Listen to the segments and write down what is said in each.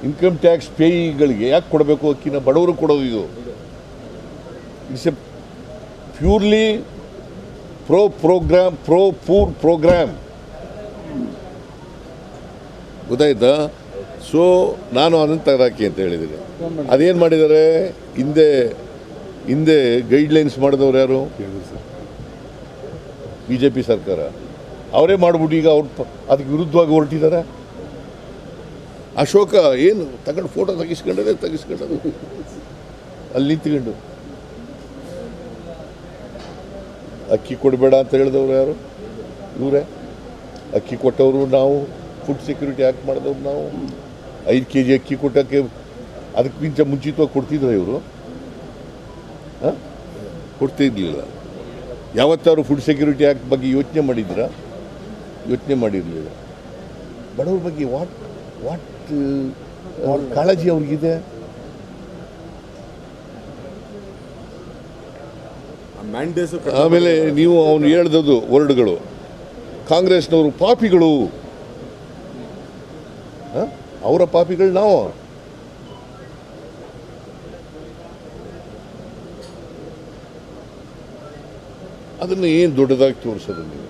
Income tax ಪೇಯಿಗಳಿಗೆ ಯಾಕೆ ಕೊಡಬೇಕು ಅಕ್ಕಿನ? ಬಡವರು ಕೊಡೋದು ಇದು. It's a purely poor programme. ಗೊತ್ತಾಯ್ತಾ? ಸೊ ನಾನು ಅದನ್ನು ತೆಗೆದಾಕಿ ಅಂತ ಹೇಳಿದ್ದೀನಿ. ಅದೇನು ಮಾಡಿದ್ದಾರೆ? ಹಿಂದೆ ಗೈಡ್ಲೈನ್ಸ್ ಮಾಡಿದವ್ರು ಯಾರು? BJP ಸರ್ಕಾರ. ಅವರೇ ಮಾಡಿಬಿಟ್ಟು ಈಗ ಅದಕ್ಕೆ ವಿರುದ್ಧವಾಗಿ ಹೊರಟಿದ್ದಾರೆ. ಅಶೋಕ ಏನು ತಗೊಂಡು ಫೋಟೋ ತೆಗಿಸ್ಕೊಂಡದು ಅಲ್ಲಿ ನಿಂತ್ಕೊಂಡು ಅಕ್ಕಿ ಕೊಡಬೇಡ ಅಂತ ಹೇಳಿದವರು ಯಾರು? ಇವರೇ. ಅಕ್ಕಿ ಕೊಟ್ಟವರು ನಾವು. ಫುಡ್ ಸೆಕ್ಯೂರಿಟಿ ಆ್ಯಕ್ಟ್ ಮಾಡಿದವ್ರು ನಾವು. 5 kg ಅಕ್ಕಿ ಕೊಟ್ಟಕ್ಕೆ ಅದಕ್ಕಿಂತ ಮುಂಚಿತವಾಗಿ ಕೊಡ್ತಿದ್ರು ಇವರು? ಕೊಡ್ತಿರ್ಲಿಲ್ಲ. ಯಾವತ್ತಾರು ಫುಡ್ ಸೆಕ್ಯೂರಿಟಿ ಆ್ಯಕ್ಟ್ ಬಗ್ಗೆ ಯೋಚನೆ ಮಾಡಿದ್ರಾ? ಯೋಚನೆ ಮಾಡಿರಲಿಲ್ಲ. ಬಡವ್ರ ಬಗ್ಗೆ ವಾಟ್ ಕಾಳಜಿ ಅವ್ರಿಗಿದೆ? ಆಮೇಲೆ ನೀವು ಅವನು ಹೇಳ್ದದ್ದು ವರ್ಡ್ಗಳು, ಕಾಂಗ್ರೆಸ್ನವರು ಪಾಪಿಗಳು. ಅವರ ಪಾಪಿಗಳು ನಾವು. ಅದನ್ನು ಏನು ದೊಡ್ಡದಾಗಿ ತೋರಿಸೋದು ನೀವು?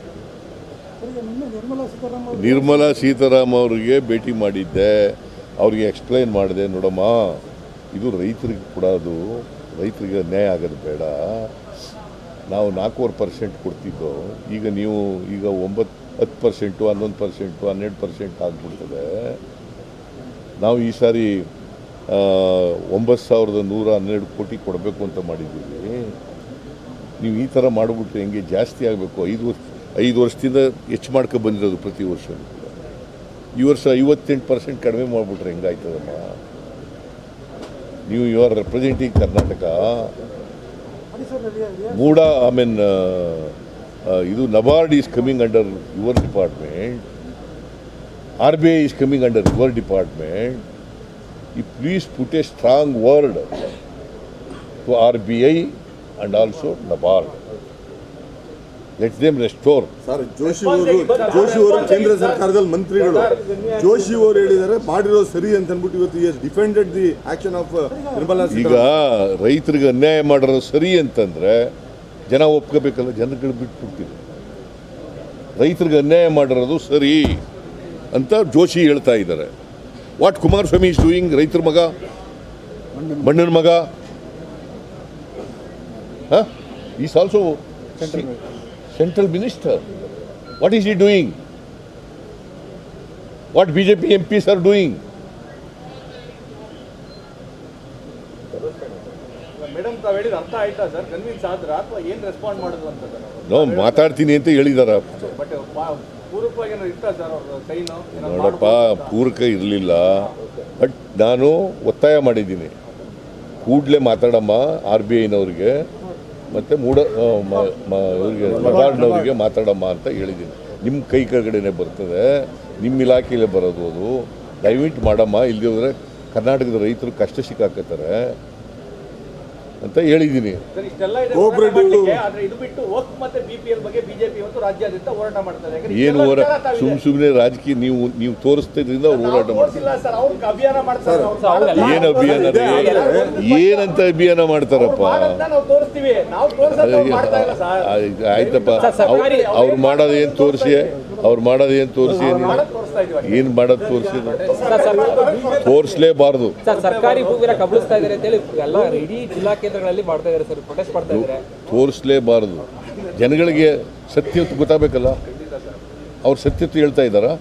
ನಿರ್ಮಲಾ ಸೀತಾರಾಮ್ ಅವರಿಗೆ ಭೇಟಿ ಮಾಡಿದ್ದೆ, ಅವ್ರಿಗೆ ಎಕ್ಸ್ಪ್ಲೈನ್ ಮಾಡಿದೆ. ನೋಡಮ್ಮ, ಇದು ರೈತರಿಗೆ ಕೊಡೋದು, ರೈತರಿಗೆ ಅನ್ಯಾಯ ಆಗೋದು ಬೇಡ. ನಾವು 4.25% ಕೊಡ್ತಿದ್ದೋ, ಈಗ ನೀವು 10%, 11%, 12% ಆಗಿಬಿಡ್ತದೆ. ನಾವು ಈ ಸಾರಿ 9,112 ಕೋಟಿ ಕೊಡಬೇಕು ಅಂತ ಮಾಡಿದ್ದೀವಿ. ನೀವು ಈ ಥರ ಮಾಡಿಬಿಟ್ರೆ ಹೆಂಗೆ? ಜಾಸ್ತಿ ಆಗಬೇಕು. 5 ವರ್ಷದಿಂದ ಹೆಚ್ಚು ಮಾಡ್ಕೊ ಬಂದಿರೋದು ಪ್ರತಿ ವರ್ಷ. ಈ ವರ್ಷ 58% ಕಡಿಮೆ ಮಾಡಿಬಿಟ್ರೆ ಹೆಂಗಾಯ್ತದಮ್ಮ? ನೀವು ಯು ಆರ್ ರೆಪ್ರೆಸೆಂಟಿಂಗ್ ಕರ್ನಾಟಕ. ಮೂಡ ಇದು NABARD is coming under your department. RBI is coming under your department. You please put a strong word to RBI and also NABARD. Let them restore. Sir, Joshi ಅವರು ಕೇಂದ್ರ ಸರ್ಕಾರದಲ್ಲಿ ಮಂತ್ರಿಗಳು. ಜೋಶಿ ಅವರು ಹೇಳಿದ್ದಾರೆ ಮಾಡಿರೋದು ಸರಿ ಅಂತ ಅಂದ್ಬಿಟ್ಟು ಇವತ್ತು he has defended the action of Nirmala Sitharaman. ಈಗ ರೈತರಿಗೆ ಅನ್ಯಾಯ ಮಾಡಿರೋದು ಸರಿ ಅಂತಂದ್ರೆ ಜನ ಒಪ್ಕೋಬೇಕಲ್ಲ? ಜನಗಳು ಬಿಟ್ಬಿಡ್ತೀವಿ. ರೈತರಿಗೆ ಅನ್ಯಾಯ ಮಾಡಿರೋದು ಸರಿ ಅಂತ ಜೋಶಿ ಹೇಳ್ತಾ ಇದ್ದಾರೆ. What Kumaraswamy is doing? ರೈತರ ಮಗ, ಮಣ್ಣನ ಮಗ. Is also central minister. What is he doing? What BJP MPs are doing? ನಾವು ಮಾತಾಡ್ತೀನಿ ಅಂತ ಹೇಳಿದಾರ. ನೋಡಪ್ಪ, ಪೂರಕ ಇರಲಿಲ್ಲ. ಬಟ್ ನಾನು ಒತ್ತಾಯ ಮಾಡಿದ್ದೀನಿ, ಕೂಡಲೇ ಮಾತಾಡಮ್ಮ RBIನವ್ರಿಗೆ ಮತ್ತು ಇವರಿಗೆ ನಬಾರ್ಡ್ನವ್ರಿಗೆ ಮಾತಾಡಮ್ಮ ಅಂತ ಹೇಳಿದ್ದೀನಿ. ನಿಮ್ಮ ಕೈ ಕೆಳಗಡೆನೆ ಬರ್ತದೆ, ನಿಮ್ಮ ಇಲಾಖೆಯಲ್ಲೇ ಬರೋದು ಅದು. ದಯವಿಟ್ಟು ಮಾಡಮ್ಮ, ಇಲ್ಲದಿದ್ರೆ ಕರ್ನಾಟಕದ ರೈತರು ಕಷ್ಟ ಸಿಕ್ಕಾಕತ್ತಾರೆ ಅಂತ ಹೇಳಿದ್ದೀನಿ. ಏನು ಸುಮ್ಮನೆ ರಾಜಕೀಯ ನೀವು ತೋರಿಸ್ತಿದ್ರಿಂದ ಅವ್ರು ಹೋರಾಟ ಮಾಡ್ತಾರೆ. ಏನು ಅಭಿಯಾನ? ಏನಂತ ಅಭಿಯಾನ ಮಾಡ್ತಾರಪ್ಪ? ಆಯ್ತಪ್ಪ, ಅವ್ರು ಮಾಡೋದೇನು ತೋರಿಸಿ, ಏನು ಮಾಡೋದು ತೋರಿಸಿ? ತೋರಿಸಲೇಬಾರ್ದು. ಸರ್ಕಾರಿ ಭೂಮಿನ ಕಬಳಿಸ್ತಾ ಇದ್ದಾರೆ ಅಂತ ಹೇಳಿ ಎಲ್ಲ ಇಡೀ ಜಿಲ್ಲಾ ಕೇಂದ್ರಗಳಲ್ಲಿ ಮಾಡ್ತಾ ಇದ್ದಾರೆ ಸರ್, ಪ್ರೊಟೆಸ್ಟ್ ಮಾಡ್ತಾ ಇದ್ದಾರೆ. ತೋರಿಸಲೇಬಾರ್ದು. ಜನಗಳಿಗೆ ಸತ್ಯತೆ ಗೊತ್ತಾಗಬೇಕಲ್ಲ. ಅವ್ರು ಸತ್ಯತೆ ಹೇಳ್ತಾ ಇದ್ದಾರಾ?